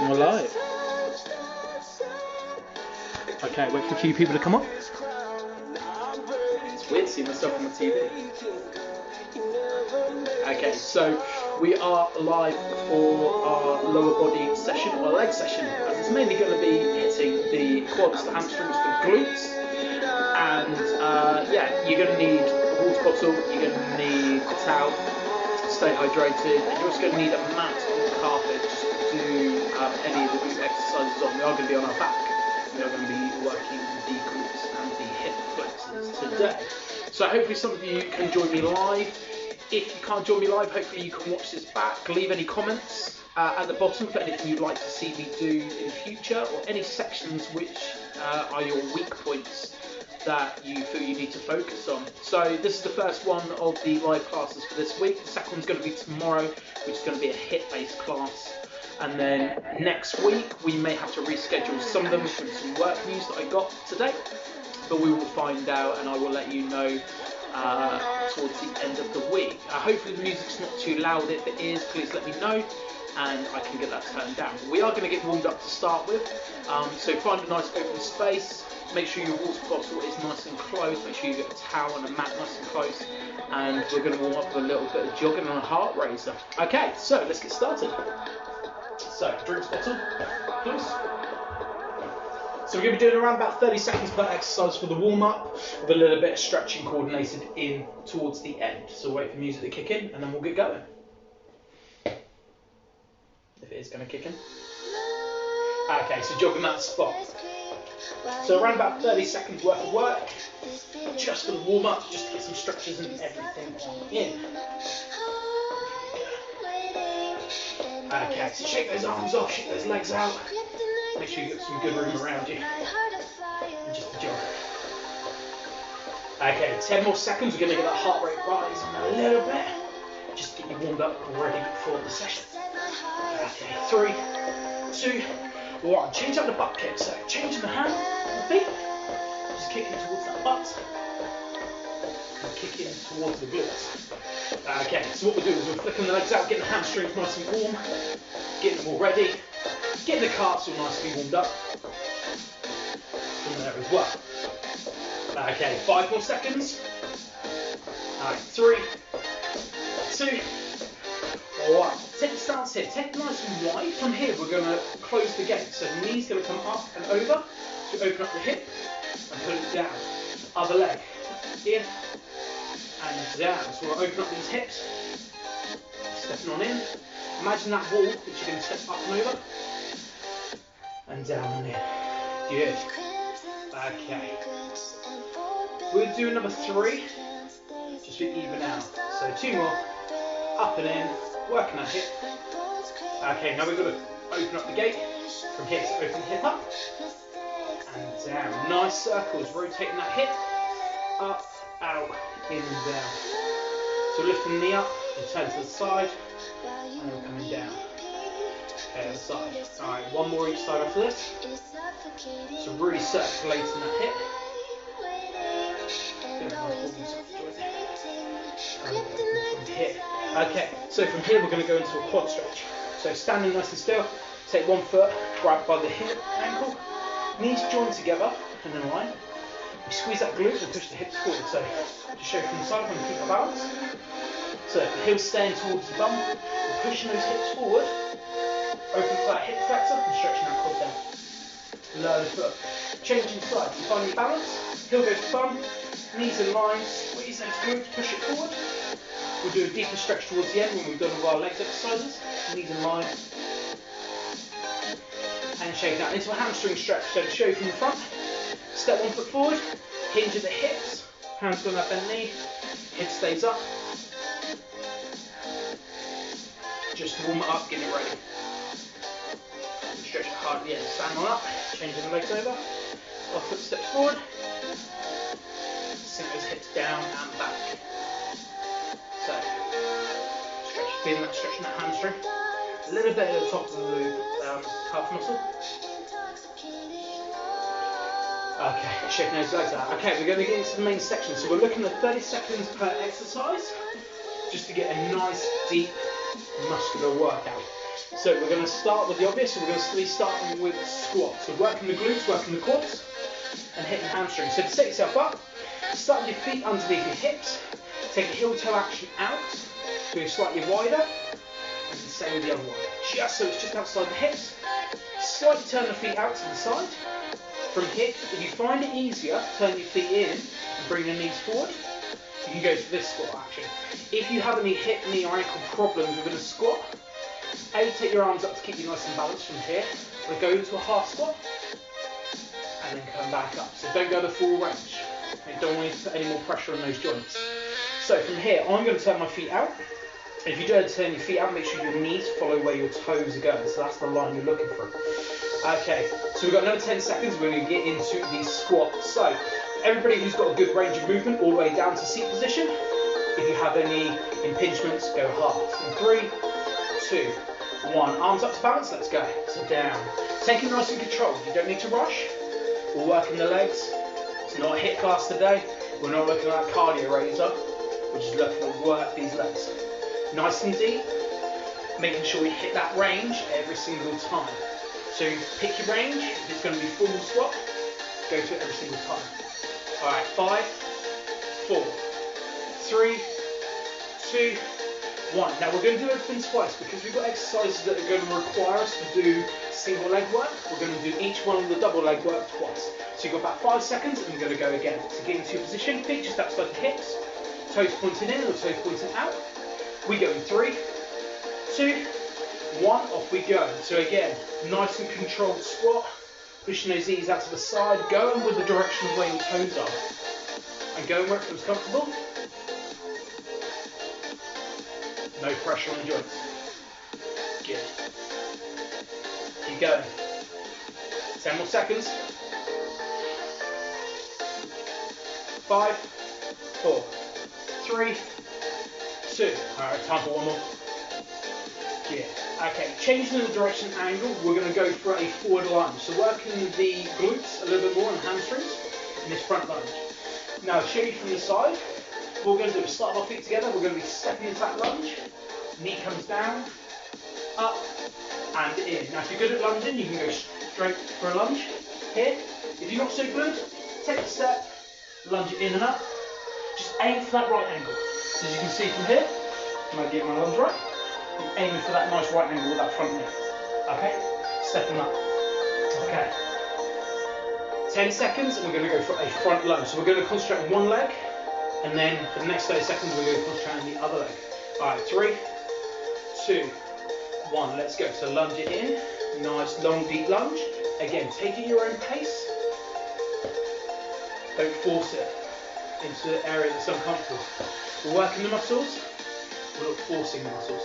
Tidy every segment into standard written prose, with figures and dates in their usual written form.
We're live. Okay, wait for a few people to come up. It's weird seeing myself on the TV. Okay, so we are live for our lower body session, or leg session, as it's mainly going to be hitting the quads, the hamstrings, the glutes, and yeah, you're going to need a water bottle, you're going to need a towel to stay hydrated, and you're also going to need a mat on the carpet just to do any of the glute exercises on. We are going to be on our back. We are going to be working the glutes and the hip flexors today. So hopefully some of you can join me live. If you can't join me live, hopefully you can watch this back. Leave any comments at the bottom for anything you'd like to see me do in future, or any sections which are your weak points that you feel you need to focus on. So this is the first one of the live classes for this week. The second one's going to be tomorrow, which is going to be a hip-based class. And then next week we may have to reschedule some of them from some work news that I got today, but we will find out and I will let you know towards the end of the week. Hopefully the music's not too loud. If it is, please let me know and I can get that turned down. But we are going to get warmed up to start with, so find a nice open space. Make sure your water bottle is nice and close. Make sure you get a towel and a mat nice and close. And we're going to warm up with a little bit of jogging and a heart raiser. Okay, so let's get started. So, drinks bottle, please. So we're going to be doing around about 30 seconds per exercise for the warm-up, with a little bit of stretching coordinated in towards the end. So wait for music to kick in and then we'll get going. If it is going to kick in. Okay, so jogging that spot. So around about 30 seconds worth of work, just for the warm-up, just to get some stretches and everything on in. Okay, so shake those arms off, shake those legs out. Make sure you get some good room around you. And just a jog. Okay, 10 more seconds. We're going to get that heart rate rising a little bit. Just get you warmed up and ready for the session. Okay, 3, 2, 1. Change up the butt kick. So changing the hand and the feet. Just kicking towards that butt. And kicking towards the glutes. Okay, so what we're doing is we're flicking the legs out, getting the hamstrings nice and warm, getting them all ready, getting the calves all nicely warmed up from there as well. Okay, 5 more seconds. Alright, 3, 2, 1. Take the stance here, take it nice and wide. From here we're going to close the gate, so the knee's going to come up and over, so open up the hip and put it down. Other leg, in and down. So we'll open up these hips, stepping on in. Imagine that wall that you're going to step up and over, and down and in. Good. Okay. We'll do another 3, just to even out. So 2 more, up and in, working that hip. Okay, now we've got to open up the gate. From here to open the hip up, and down. Nice circles, rotating that hip, up, out, in and down. So lifting the knee up and turn to the side, and then coming down. Okay, other side. Alright, 1 more each side after this. So really circulating that hip. From here. Okay, so from here we're going to go into a quad stretch. So standing nice and still, take 1 foot, grab by the hip ankle, knees joined together and in line. We squeeze that glute and push the hips forward. So just show from the side and keep our balance. So the heels staying towards the bum, we're pushing those hips forward, open that hip flexor and stretching that quad down. Lower the foot. Changing sides. You find your balance, heel goes to bum, knees in line, squeeze those glutes, push it forward. We'll do a deeper stretch towards the end when we've done all our legs exercises. Knees in line. And shake that into a hamstring stretch. So to show you from the front. Step 1 foot forward, hinge at the hips, hands on that bent knee, hip stays up. Just warm it up, get it ready. Stretch it hard at the end, stand on up, changing the legs over. 1 foot steps forward, sink those hips down and back. So, feeling that stretch in that hamstring. A little bit at the top of the calf muscle. Okay, shaking those legs out. Okay, we're going to get into the main section. So we're looking at 30 seconds per exercise, just to get a nice, deep, muscular workout. So we're going to start with the obvious, so we're going to be starting with squats. So working the glutes, working the quads, and hitting hamstrings. So to set yourself up, start with your feet underneath your hips, take a heel toe action out, go slightly wider, and the same with the other one. Just so it's just outside the hips, slightly turn the feet out to the side. From here, if you find it easier, turn your feet in and bring the knees forward. You can go to this squat action. If you have any hip, knee or ankle problems within a squat, A, take your arms up to keep you nice and balanced from here, or go into a half squat, and then come back up. So don't go the full range. You don't want to put any more pressure on those joints. So from here, I'm going to turn my feet out. If you do turn your feet out, make sure your knees follow where your toes are going. So that's the line you're looking for. Okay, so we've got another 10 seconds. We're going to get into the squat. So everybody who's got a good range of movement all the way down to seat position. If you have any impingements, go half. In 3, 2, 1. Arms up to balance. Let's go. So down. Take it nice and controlled. You don't need to rush. We're working the legs. It's not a HIIT class today. We're not looking at that cardio razor. We're just looking to work these legs. Nice and deep. Making sure we hit that range every single time. So pick your range. If it's going to be full squat, go to it every single time. Alright, 5, 4, 3, 2, 1. Now we're going to do everything twice because we've got exercises that are going to require us to do single leg work. We're going to do each one of the double leg work twice. So you've got about 5 seconds and we're going to go again. So get into your position, feet just outside the hips, toes pointing in or toes pointing out. We go in 3, 2, 1, off we go. So again, nice and controlled squat, pushing those knees out to the side, going with the direction of where your toes are, and going where it feels comfortable. No pressure on the joints. Good. Keep going. 10 more seconds. 5, 4, 3, 2. Alright, time for one more. Yeah. Okay, changing the direction angle, we're going to go for a forward lunge. So working the glutes a little bit more and hamstrings in this front lunge. Now, show you from the side. What we're going to do is start our feet together. We're going to be stepping into that lunge. Knee comes down, up, and in. Now, if you're good at lunging, you can go straight for a lunge here. If you're not so good, take a step, lunge it in and up. Just aim for that right angle. So as you can see from here, I'm going to get my lunge right. I'm aiming for that nice right angle with that front knee. Okay? Stepping up. Okay. 10 seconds, and we're going to go for a front lunge. So we're going to concentrate on one leg, and then for the next 30 seconds, we're going to concentrate on the other leg. Alright, 3, 2, 1. Let's go. So lunge it in. Nice, long, deep lunge. Again, take it at your own pace. Don't force it into the area that's uncomfortable. We're working the muscles. We're not forcing the muscles.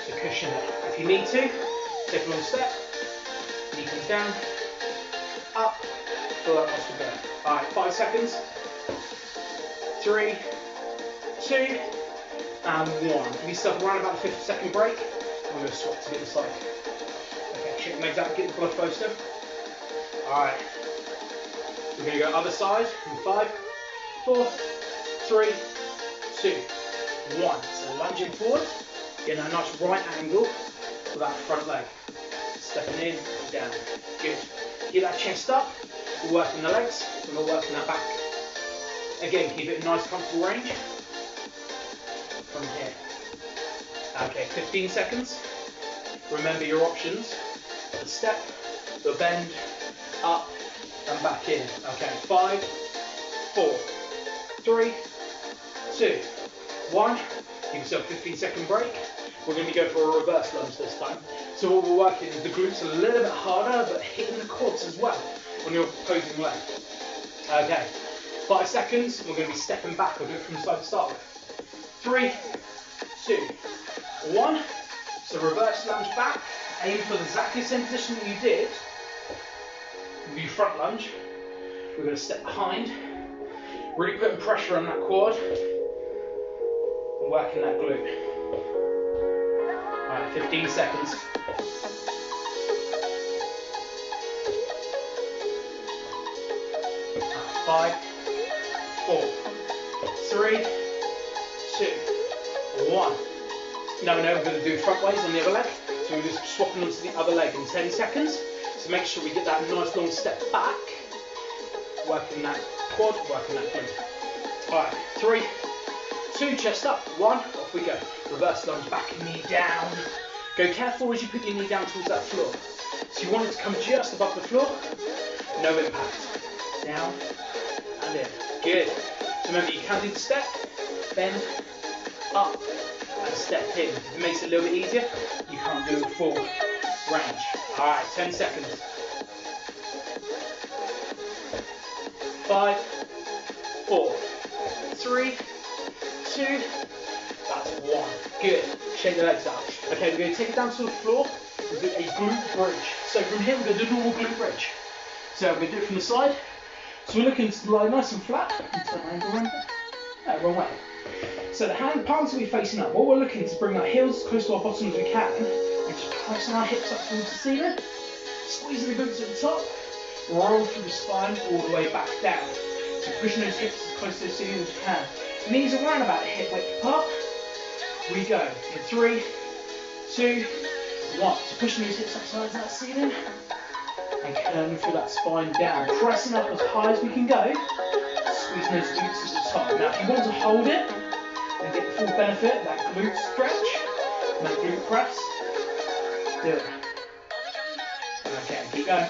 So cushion it. If you need to, take a long step. Knee comes down. Up. Feel that muscle go. Alright, 5 seconds. 3, 2, and 1. Give yourself around about a 50-second break. I'm going to swap to the other side. Okay, shake the legs out, get the blood flow still. Alright. We're going to go other side in 5, 4, 3, 2, 1. So lunging forward, getting a nice right angle for that front leg. Stepping in, down. Good. Keep that chest up. We're working the legs, and we're working that back. Again, keep it in nice comfortable range. From here. Okay, 15 seconds. Remember your options. The step, the bend, up, and back in. Okay, 5, 4, 3, 2, 1. Give yourself a 15-second break. We're going to go for a reverse lunge this time. So what we're working is the glutes a little bit harder, but hitting the quads as well on your opposing leg. Okay, 5 seconds. We're going to be stepping back. I'll do it from the side to start with. 3, 2, 1. So reverse lunge back. Aim for the exactly same position that you did. With your front lunge. We're going to step behind. Really putting pressure on that quad. And working that glute. Alright, 15 seconds. Alright, 5, 4, 3, 2, 1. Now we know we're going to do front ways on the other leg, so we're just swapping onto the other leg in 10 seconds. So make sure we get that nice long step back, working that quad, working that glute. Alright, 3, 2, chest up, 1, off we go. Reverse lunge back, knee down. Go careful as you put your knee down towards that floor. So you want it to come just above the floor, no impact. Down and in. Good. So remember, you can do the step, bend, up, and step in. If it makes it a little bit easier, you can't do a full range. Alright, 10 seconds. 5, 4, 3, 2, that's 1. Good. Shake the legs out. Okay, we're going to take it down to the floor. We'll do a glute bridge. So from here, we're going to do a normal glute bridge. So we're going to do it from the side. So we're looking to lie nice and flat. Turn my ankle around. No, wrong way. So the hand palms will be facing up. What we're looking to bring our heels as close to our bottom as we can, and just pressing our hips up towards the ceiling, squeezing the glutes at the top, roll through the spine all the way back down. So pushing those hips as close to the ceiling as you can. Knees around about hip width apart. We go in 3, 2, 1. So pushing those hips up towards that ceiling and curling through that spine down, pressing up as high as we can go, squeezing those glutes at the top. Now if you want to hold it and get the full benefit of that glute stretch and that glute press, do it. Okay, keep going.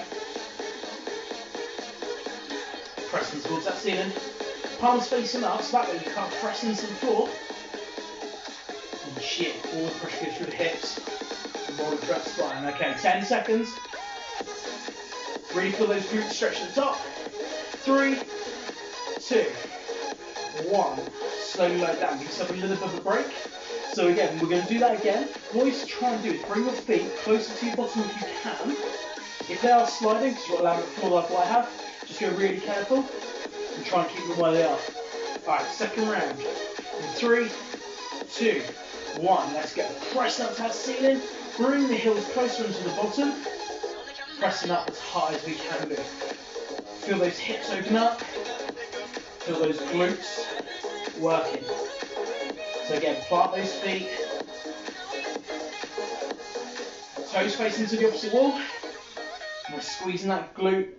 Pressing towards that ceiling. Palms facing up, so that way you can't press into the floor. And shit, all the pressure goes through the hips and roll through that spine. Okay, 10 seconds. Really feel those glutes stretch at the top. 3, 2, 1. Slowly lower down. Give yourself a little bit of a break. So again, we're going to do that again. What you try and do is bring your feet closer to your bottom if you can. If they are sliding, because you're allowing the floor like what I have, just go really careful and try and keep them where they are. Alright, second round. In 3, 2, 1. Let's go. Press up to that ceiling. Bring the heels closer into the bottom. Pressing up as high as we can do. Feel those hips open up. Feel those glutes working. So again, plant those feet. Toes facing to the opposite wall. And we're squeezing that glute,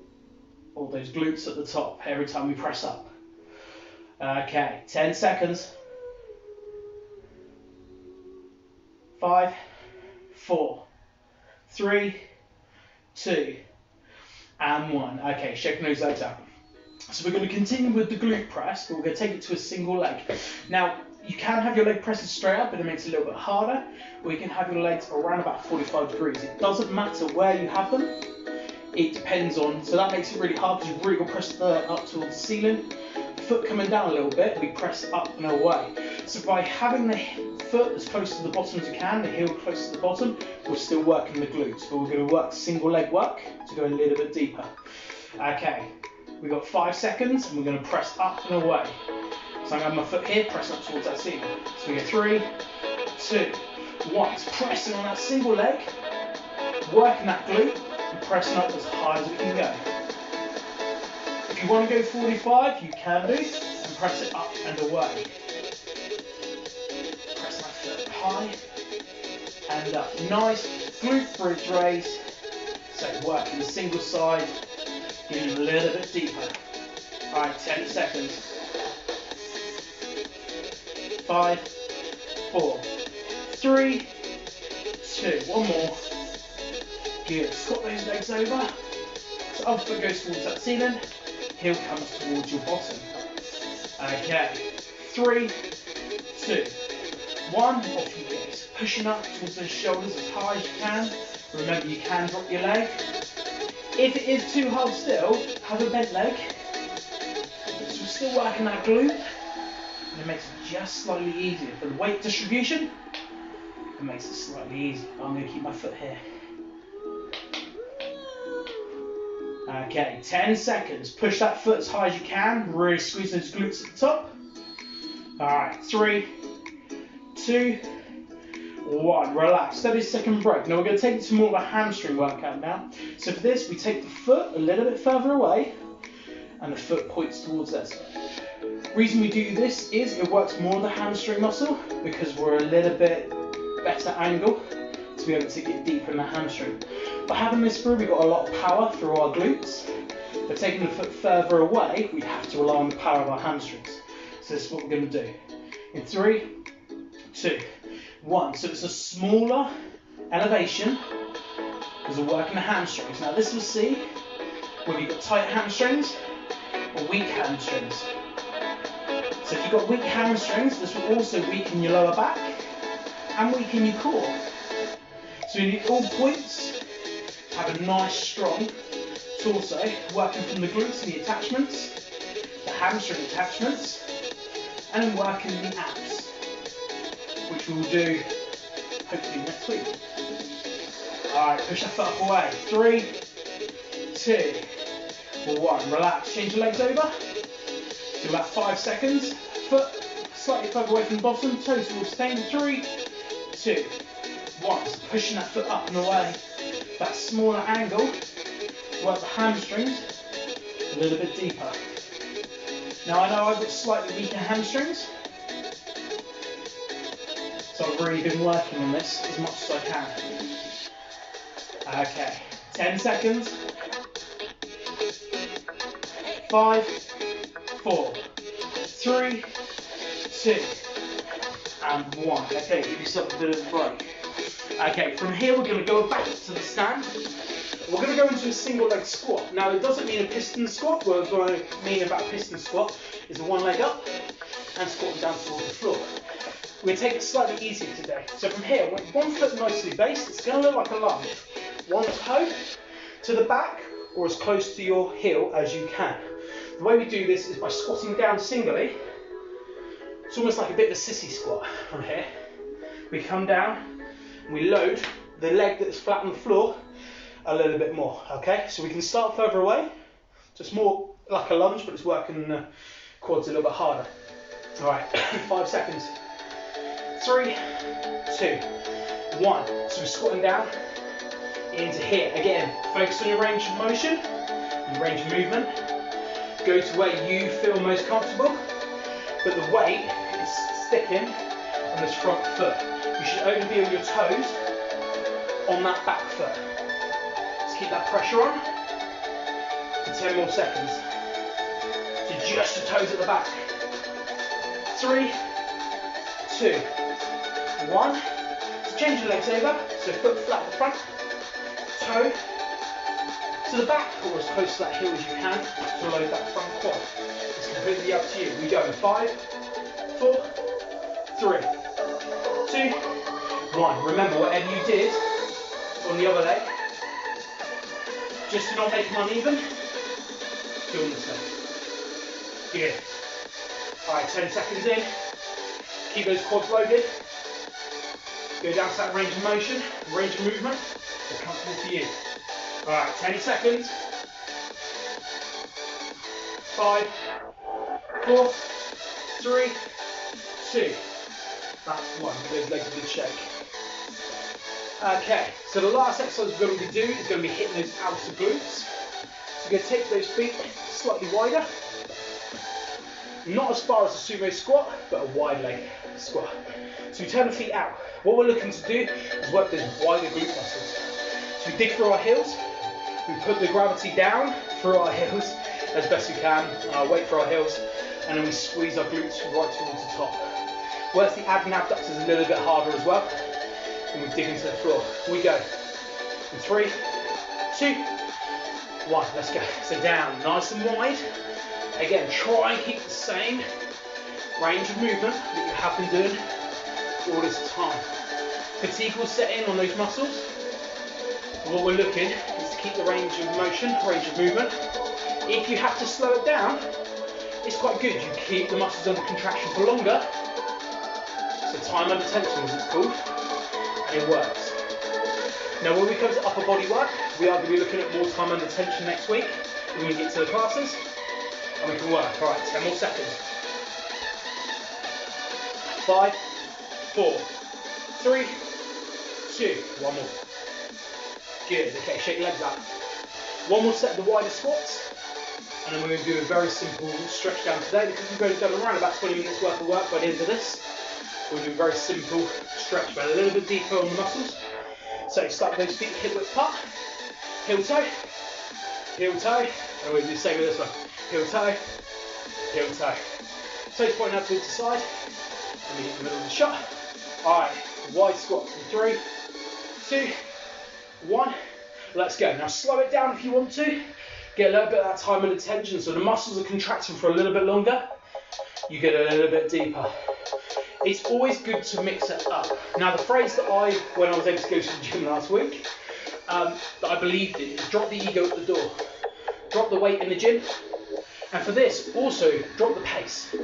all those glutes at the top every time we press up. Okay, 10 seconds. 5, 4, 3, 2, and 1. Okay, shaking those legs out. So we're going to continue with the glute press, but we're going to take it to a single leg. Now, you can have your leg presses straight up, but it makes it a little bit harder. Or you can have your legs around about 45 degrees. It doesn't matter where you have them. It depends on, so that makes it really hard because you've really got to press up towards the ceiling. Foot coming down a little bit, we press up and away. So by having the foot as close to the bottom as you can, the heel close to the bottom, we're still working the glutes, but we're going to work single leg work to go a little bit deeper. Okay, we've got 5 seconds and we're going to press up and away. So I'm going to have my foot here, pressing up towards that ceiling. So we go 3, 2, 1. It's pressing on that single leg, working that glute, and pressing up as high as we can go. If you want to go 45, you can do, and press it up and away. Press that foot high and up. Nice glute bridge raise. So working the single side, getting a little bit deeper. Alright, 10 seconds. 5, 4, 3, 2. One more. Good. Squat those legs over. So other foot goes towards that ceiling. Heel comes towards your bottom. Okay. 3, 2, 1. Off you go. So pushing up towards those shoulders as high as you can. Remember, you can drop your leg. If it is too hard still, have a bent leg. So we're still working that glute. And it makes it just slightly easier. For the weight distribution, it makes it slightly easier. I'm going to keep my foot here. Okay, 10 seconds. Push that foot as high as you can. Really squeeze those glutes at the top. Alright, 3, 2, 1. Relax. 30-second break. Now we're going to take it to more of a hamstring workout now. So for this, we take the foot a little bit further away and the foot points towards that side. Reason we do this is it works more on the hamstring muscle because we're a little bit better angle to be able to get deeper in the hamstring. By having this through, we've got a lot of power through our glutes. But taking the foot further away, we have to rely on the power of our hamstrings. So this is what we're going to do. In 3, 2, 1. So it's a smaller elevation because we're working the hamstrings. Now this will see whether you've got tight hamstrings or weak hamstrings. So if you've got weak hamstrings, this will also weaken your lower back and weaken your core. So you need all points to have a nice strong torso, working from the glutes and the attachments, the hamstring attachments, and then working the abs, which we will do hopefully next week. Alright, push that foot up away. 3, 2, 1. Relax. Change your legs over. Do about 5 seconds. Foot slightly further away from the bottom. Toes will stay in 3, 2, 1. So pushing that foot up and away. That smaller angle. Work the hamstrings a little bit deeper. Now I know I've got slightly weaker hamstrings, so I've really been working on this as much as I can. Okay, 10 seconds. 5, 4, 3, 2, and 1. Okay, give yourself a bit of a break. Okay, from here we're going to go back to the stand. We're going to go into a single leg squat. Now it doesn't mean a piston squat. What we're going to mean about a piston squat is one leg up and squatting down towards the floor. We're going to take it slightly easier today. So from here, with one foot nicely based, it's going to look like a lunge. One toe to the back or as close to your heel as you can. The way we do this is by squatting down singly. It's almost like a bit of a sissy squat from here. We come down and we load the leg that's flat on the floor a little bit more, okay? So we can start further away, just more like a lunge, but it's working the quads a little bit harder. All right, 5 seconds. 3, 2, 1. So we're squatting down into here. Again, focus on your range of motion, your range of movement. Go to where you feel most comfortable, but the weight is sticking on this front foot. You should only be on your toes on that back foot. Keep that pressure on for 10 more seconds. So just your toes at the back. 3, 2, 1. So change your legs over. So foot flat at the front, toe to the back, or as close to that heel as you can to load that front quad. It's completely up to you. We go in 5, 4, 3, 2, 1. Remember, whatever you did on the other leg, just to not make them uneven, do on this leg. Good. Alright, 10 seconds in. Keep those quads loaded. Go down to that range of motion, range of movement that's comfortable for you. Alright, 10 seconds. 5, 4, 3, 2. That's 1. Give those legs a good shake. Okay, so the last exercise we're going to do is going to be hitting those outer glutes. So we're going to take those feet slightly wider. Not as far as a sumo squat, but a wide leg squat. So we turn the feet out. What we're looking to do is work those wider glute muscles. So we dig through our heels. We put the gravity down through our heels as best we can. Wait for our heels. And then we squeeze our glutes right towards the top. Whereas the ab and abductors is a little bit harder as well. And we dig into the floor. We go. In 3, 2, 1. Let's go. So down, nice and wide. Again, try and keep the same range of movement that you have been doing all this time. Fatigue will set in on those muscles. And what we're looking is to keep the range of motion, range of movement. If you have to slow it down, it's quite good. You keep the muscles under contraction for longer. So time under tension, as it's called. And it works. Now when we come to upper body work, we are going to be looking at more time under tension next week when we get to the classes, and we can work. Alright, 10 more seconds. 5, 4, 3, 2, 1 more. Good, okay, shake your legs out. One more set of the wider squats, and then we're going to do a very simple stretch down today because we've only done around about 20 minutes worth of work by the end of this. We'll do a very simple stretch, but a little bit deeper on the muscles. So start those feet hip width apart, heel toe, and we'll do the same with this one. Heel toe, toes pointing out towards the side, and we get in the middle of the shot. Alright, wide squat in 3, 2, 1, let's go. Now slow it down if you want to, get a little bit of that time and attention, so the muscles are contracting for a little bit longer, you get a little bit deeper. It's always good to mix it up. Now the phrase that when I was able to go to the gym last week, that I believed in, is drop the ego at the door. Drop the weight in the gym, and for this, also drop the pace.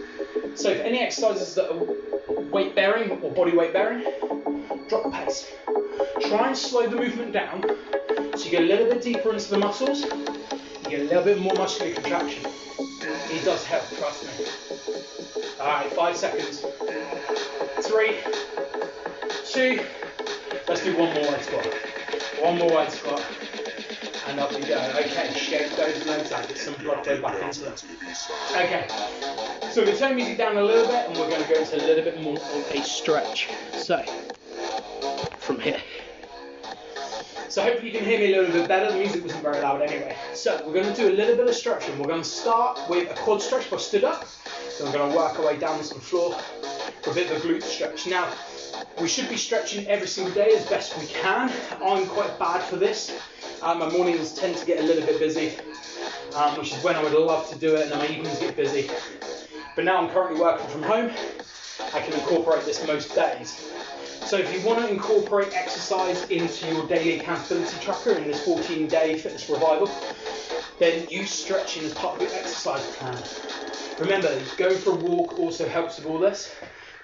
So for any exercises that are weight bearing or body weight bearing, drop the pace. Try and slow the movement down, so you get a little bit deeper into the muscles, you get a little bit more muscular contraction. It does help, trust me. Alright, 5 seconds. 3, 2, let's do one more wide squat. One more wide squat. And up we go. Okay, shake those legs out, get some blood flow back into them. Okay, so we're going to turn music down a little bit and we're going to go into a little bit more of a stretch. So, from here. So hopefully you can hear me a little bit better. The music wasn't very loud anyway. So we're going to do a little bit of stretching. We're going to start with a quad stretch by stood up. Then we're going to work our way down to the floor for a bit of a glute stretch. Now, we should be stretching every single day as best we can. I'm quite bad for this. My mornings tend to get a little bit busy, which is when I would love to do it, and then my evenings get busy. But now I'm currently working from home, I can incorporate this most days. So if you want to incorporate exercise into your daily accountability tracker in this 14-day fitness revival, then use stretching as part of your exercise plan. Remember, going for a walk also helps with all this.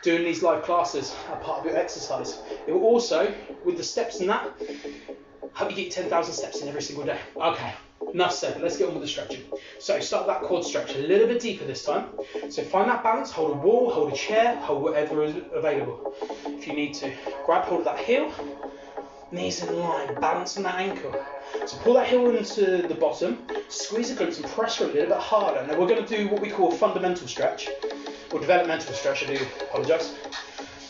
Doing these live classes are part of your exercise. It will also, with the steps in that, help you get 10,000 steps in every single day. Okay, enough said, let's get on with the stretching. So start that quad stretch a little bit deeper this time. So find that balance, hold a wall, hold a chair, hold whatever is available. If you need to, grab hold of that heel, knees in line, balance on that ankle. So pull that heel into the bottom, squeeze the glutes and press for a little bit harder. Now we're going to do what we call a fundamental stretch, or developmental stretch, I do apologise.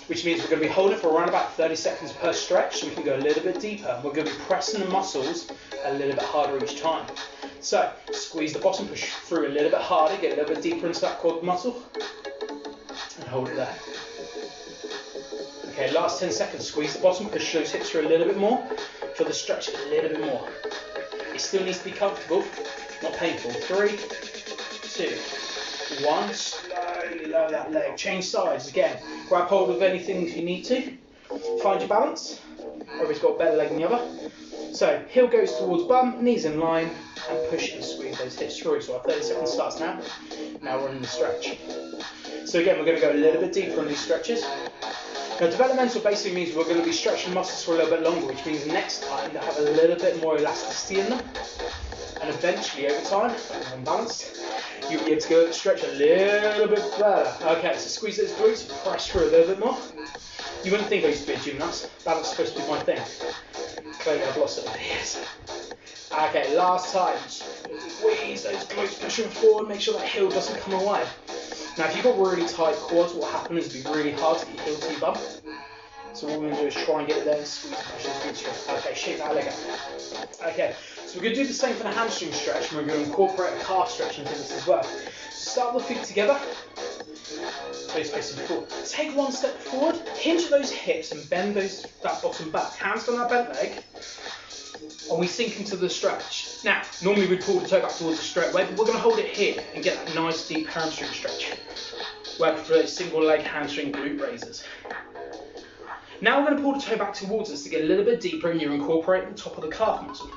Which means we're going to be holding for around about 30 seconds per stretch, so we can go a little bit deeper. And we're going to be pressing the muscles a little bit harder each time. So, squeeze the bottom, push through a little bit harder, get a little bit deeper into that quad muscle, and hold it there. Okay, last 10 seconds, squeeze the bottom, push those hips through a little bit more, feel the stretch a little bit more. It still needs to be comfortable, not painful. 3, 2, 1, slowly lower that leg, change sides again, grab hold of anything if you need to, find your balance, whoever's got a better leg than the other. So heel goes towards bum, knees in line, and push and squeeze those hips through. So our 30 seconds starts now. Now we're in the stretch. So again, we're going to go a little bit deeper on these stretches. Now developmental basically means we're going to be stretching muscles for a little bit longer, which means next time they'll have a little bit more elasticity in them. And eventually over time, when balanced, you'll be able to go stretch a little bit further. Okay, so squeeze those glutes, press through a little bit more. You wouldn't think I used to be a gymnast. Balance is supposed to be my thing. Clearly I've lost it over the years. Okay, last time. Squeeze those glutes, push them forward, make sure that heel doesn't come away. Now if you've got really tight quads, what will happen is it'll be really hard to get your heel to your bum. So what we're going to do is try and get it there and squeeze and push those glutes through. Okay, shake that leg out. Okay, so we're going to do the same for the hamstring stretch, and we're going to incorporate a calf stretch into this as well. So start the feet together, toes facing forward. Take one step forward, hinge those hips and bend that bottom back. Hands on that bent leg, and we sink into the stretch. Now, normally we'd pull the toe back towards the straight way, but we're going to hold it here and get that nice deep hamstring stretch. Working for those single leg hamstring glute raises. Now we're going to pull the toe back towards us to get a little bit deeper, and you're incorporating the top of the calf muscle.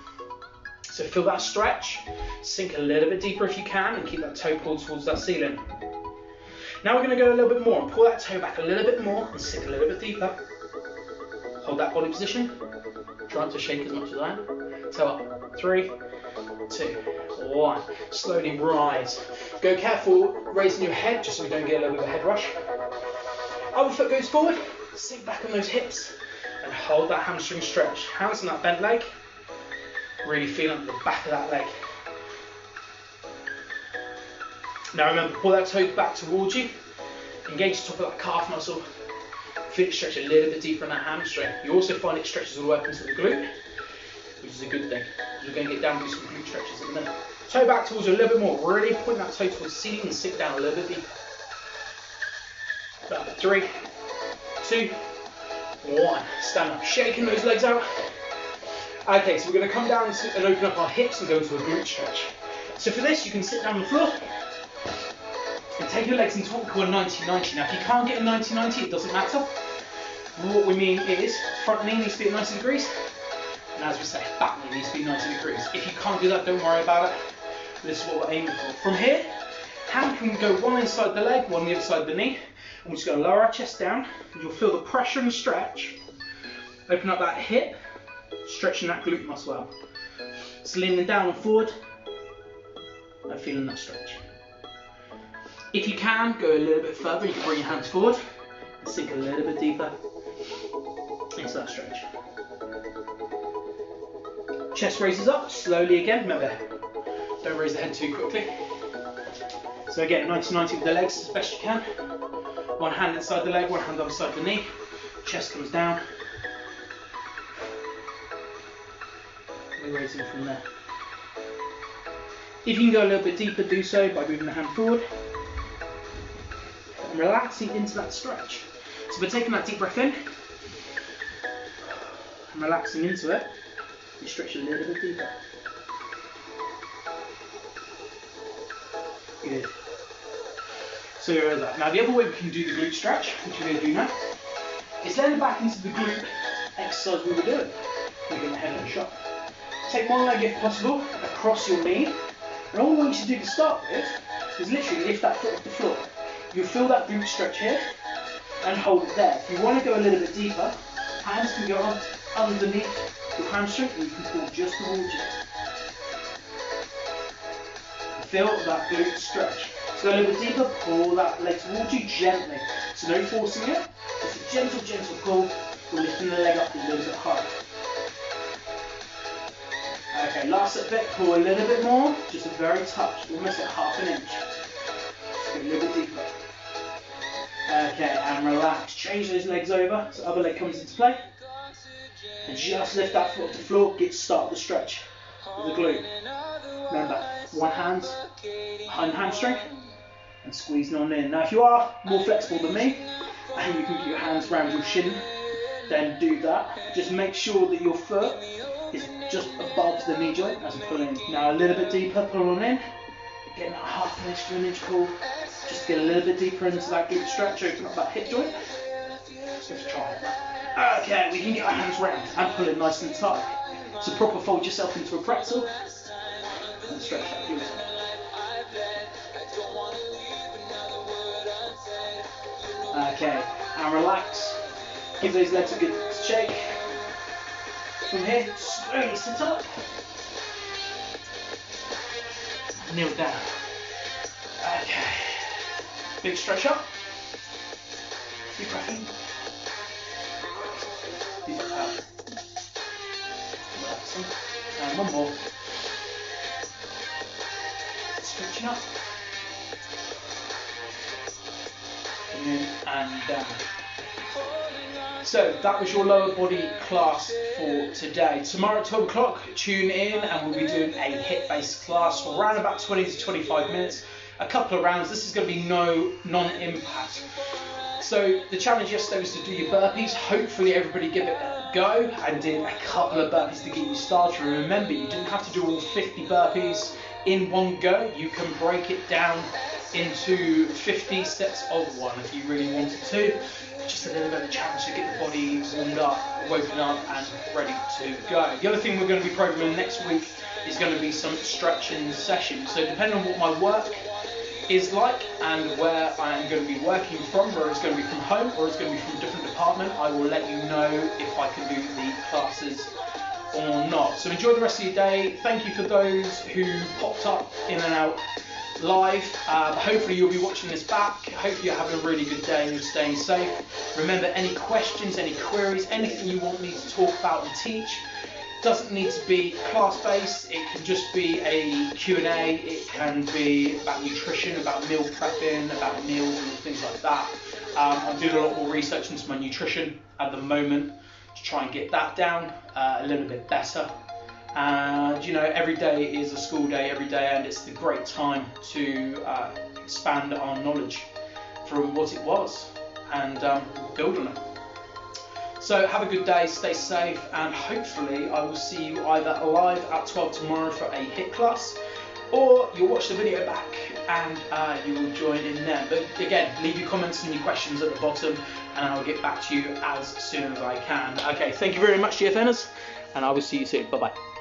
So feel that stretch, sink a little bit deeper if you can, and keep that toe pulled towards that ceiling. Now we're going to go a little bit more, and pull that toe back a little bit more, and sink a little bit deeper. Hold that body position, try not to shake as much as I am. Toe up, 3, 2, 1. Slowly rise. Go careful raising your head, just so we don't get a little bit of a head rush. Other foot goes forward, sink back on those hips, and hold that hamstring stretch. Hands on that bent leg. Really feeling the back of that leg. Now remember, pull that toe back towards you. Engage the top of that calf muscle. feel it stretch a little bit deeper in that hamstring. You also find it stretches all the way up into the glute, which is a good thing. We're going to get down and do some glute stretches in a minute. Toe back towards you a little bit more. Really point that toe towards the ceiling and sink down a little bit deeper. About 3, 2, 1. Stand up, shaking those legs out. Okay, so we're going to come down and open up our hips and go into a glute stretch. So for this, you can sit down on the floor and take your legs into what we call a 90-90. Now, if you can't get a 90-90, it doesn't matter. What we mean is front knee needs to be at 90 degrees, and as we say, back knee needs to be 90 degrees. If you can't do that, don't worry about it. This is what we're aiming for. From here, hand can go one inside the leg, one on the other side of the knee, and we're just going to lower our chest down, and you'll feel the pressure and stretch. Open up that hip, stretching that glute muscle out. So leaning down and forward, and feeling that stretch. If you can, go a little bit further, you can bring your hands forward, and sink a little bit deeper into that stretch. Chest raises up, slowly again, remember, don't raise the head too quickly. So again, 90-90 with the legs as best you can. One hand inside the leg, one hand outside the knee. Chest comes down. We're raising from there. If you can go a little bit deeper, do so by moving the hand forward and relaxing into that stretch. So we're taking that deep breath in and relaxing into it. You stretch a little bit deeper. Good. So there is that. Now the other way we can do the glute stretch, which we're going to do now, is lean back into the glute exercise we were doing. We're going to head on shot. Take one leg if possible across your knee, and all we want you to do to start with is literally lift that foot off the floor. You'll feel that glute stretch here and hold it there. If you want to go a little bit deeper, hands can go underneath your hamstring and you can pull just towards you. Feel that glute stretch. So go a little bit deeper, pull that leg towards you gently. So no forcing it, just a gentle, gentle pull. We're lifting the leg up a little bit higher. Okay, last bit, pull a little bit more, just a very touch, almost at half an inch. Just go a little bit deeper. Okay, and relax. Change those legs over, so other leg comes into play. And just lift that foot off the floor, start the stretch with the glute. Remember, one hand behind the hamstring and squeezing on in. Now if you are more flexible than me, and you can get your hands around your shin, then do that. Just make sure that your foot is just above the knee joint as we pull in. Now a little bit deeper, pull on in. Getting that half an inch to an inch pull. Just get a little bit deeper into that glute stretch, open up that hip joint. Let's try it. Okay, we can get our hands round and pull in nice and tight. So proper fold yourself into a pretzel and stretch that glute. Okay, and relax. Give those legs a good shake. From here, slowly sit up. Kneel down. Okay. Big stretch up. Deep breath in. Deep breath out. Relaxing. And one more. Stretching up. In and down. So that was your lower body class for today. Tomorrow at 12 o'clock, tune in and we'll be doing a hip-based class for around about 20 to 25 minutes. A couple of rounds. This is going to be non-impact. So the challenge yesterday was to do your burpees. Hopefully everybody give it a go and did a couple of burpees to get you started. And remember, you didn't have to do all 50 burpees in one go. You can break it down into 50 sets of one if you really wanted to. Just a little bit of a challenge to get the body warmed up, woken up and ready to go. The other thing we're going to be programming next week is going to be some stretching sessions. So depending on what my work is like and where I am going to be working from, whether it's going to be from home or it's going to be from a different department, I will let you know if I can do the classes or not. So enjoy the rest of your day. Thank you for those who popped up in and out live. Hopefully you'll be watching this back. Hopefully you're having a really good day and you're staying safe. Remember, any questions, any queries, anything you want me to talk about and teach, Doesn't need to be class-based, it can just be a Q&A, it can be about nutrition, about meal prepping, about meals and things like that. I'm doing a lot more research into my nutrition at the moment to try and get that down a little bit better. And you know, every day is a school day every day, and it's the great time to expand our knowledge from what it was and build on it. So have a good day, stay safe, and hopefully I will see you either live at 12 tomorrow for a HIIT class, or you'll watch the video back and you will join in there. But again, leave your comments and your questions at the bottom, and I'll get back to you as soon as I can. Okay, thank you very much, GFNers, and I will see you soon. Bye-bye.